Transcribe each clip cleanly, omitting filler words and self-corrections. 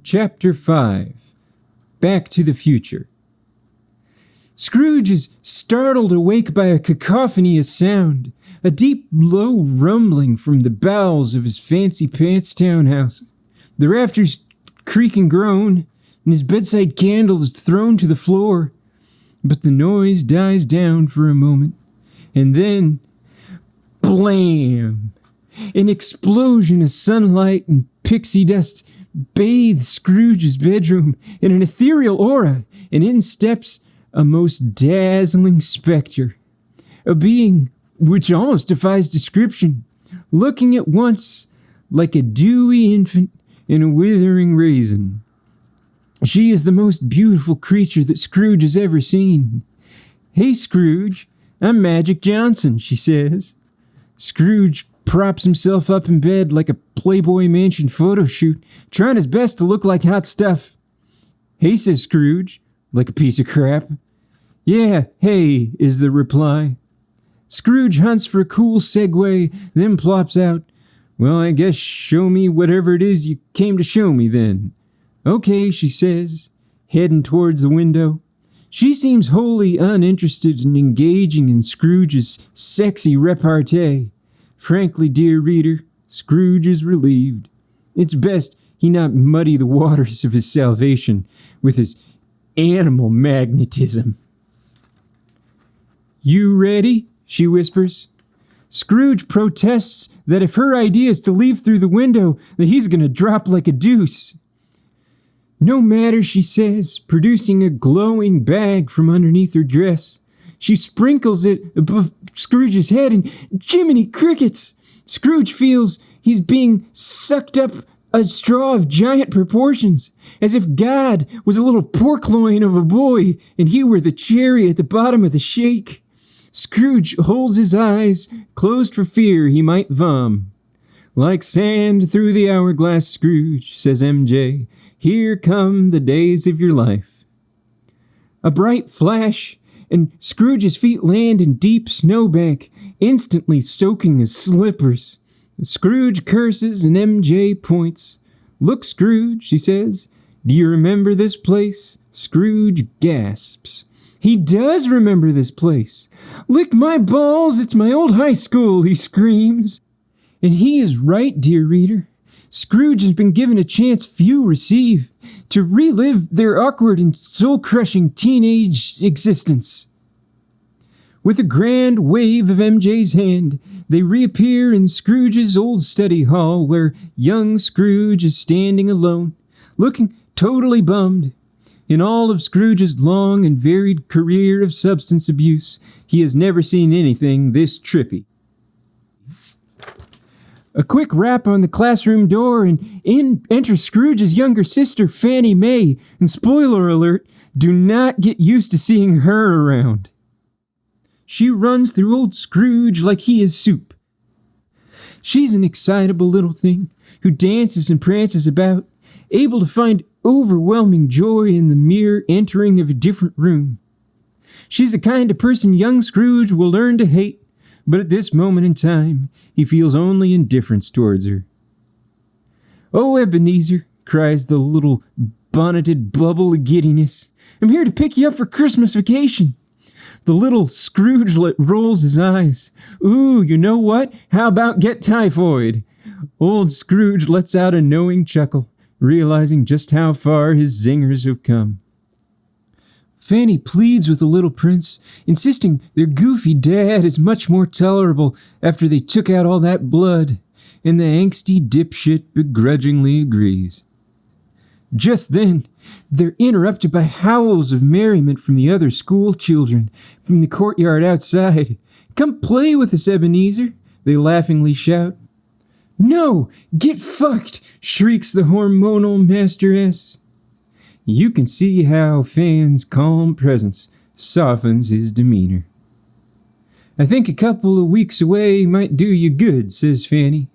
Chapter 5 Back to the Future. Scrooge is startled awake by a cacophony of sound, a deep, low rumbling from the bowels of his fancy pants townhouse. The rafters creak and groan, and his bedside candle is thrown to the floor. But the noise dies down for a moment, and then, blam! An explosion of sunlight and pixie dust bathes Scrooge's bedroom in an ethereal aura, and in steps a most dazzling spectre, a being which almost defies description, looking at once like a dewy infant and a withering raisin. She is the most beautiful creature that Scrooge has ever seen. "Hey, Scrooge, I'm Magic Johnson," she says. Scrooge props himself up in bed like a Playboy Mansion photo shoot, trying his best to look like hot stuff. "Hey," says Scrooge, like a piece of crap. "Yeah, hey," is the reply. Scrooge hunts for a cool segue, then plops out, "Well, I guess show me whatever it is you came to show me then." "Okay," she says, heading towards the window. She seems wholly uninterested in engaging in Scrooge's sexy repartee. Frankly, dear reader, Scrooge is relieved. It's best he not muddy the waters of his salvation with his animal magnetism. "You ready?" she whispers. Scrooge protests that if her idea is to leave through the window, that he's going to drop like a deuce. "No matter," she says, producing a glowing bag from underneath her dress. She sprinkles it above Scrooge's head, and Jiminy Crickets! Scrooge feels he's being sucked up a straw of giant proportions, as if God was a little pork loin of a boy, and he were the cherry at the bottom of the shake. Scrooge holds his eyes closed for fear he might vom. "Like sand through the hourglass, Scrooge," says MJ. "Here come the days of your life." A bright flash, and Scrooge's feet land in deep snowbank, instantly soaking his slippers. Scrooge curses and MJ points. "Look, Scrooge," she says. "Do you remember this place?" Scrooge gasps. He does remember this place. "Lick my balls, it's my old high school," he screams. And he is right, dear reader. Scrooge has been given a chance few receive to relive their awkward and soul-crushing teenage existence. With a grand wave of MJ's hand, they reappear in Scrooge's old study hall, where young Scrooge is standing alone, looking totally bummed. In all of Scrooge's long and varied career of substance abuse, he has never seen anything this trippy. A quick rap on the classroom door, and in enters Scrooge's younger sister, Fanny Mae, and spoiler alert, do not get used to seeing her around. She runs through old Scrooge like he is soup. She's an excitable little thing who dances and prances about, able to find overwhelming joy in the mere entering of a different room. She's the kind of person young Scrooge will learn to hate, but at this moment in time, he feels only indifference towards her. "Oh, Ebenezer," cries the little bonneted bubble of giddiness, "I'm here to pick you up for Christmas vacation." The little Scroogelet rolls his eyes. "Ooh, you know what? How about get typhoid?" Old Scrooge lets out a knowing chuckle, realizing just how far his zingers have come. Fanny pleads with the little prince, insisting their goofy dad is much more tolerable after they took out all that blood, and the angsty dipshit begrudgingly agrees. Just then, they're interrupted by howls of merriment from the other school children from the courtyard outside. "Come play with us, Ebenezer," they laughingly shout. "No, get fucked," shrieks the hormonal masteress. You can see how Fan's calm presence softens his demeanor. "I think a couple of weeks away might do you good," says Fanny.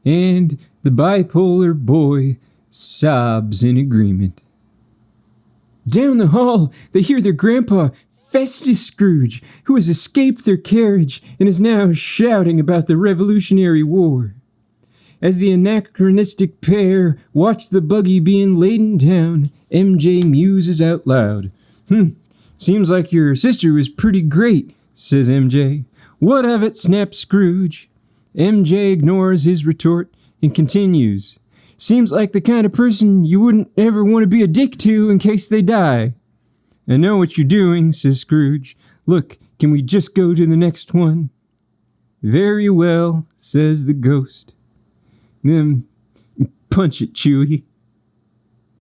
And the bipolar boy sobs in agreement. Down the hall, they hear their grandpa, Festus Scrooge, who has escaped their carriage and is now shouting about the Revolutionary War. As the anachronistic pair watch the buggy being laden down, MJ muses out loud. Seems like your sister was pretty great, says MJ. What of it, snaps Scrooge. MJ ignores his retort and continues. Seems like the kind of person you wouldn't ever want to be a dick to in case they die. I know what you're doing, says Scrooge. Look, can we just go to the next one? Very well, says the ghost. Then punch it, Chewie.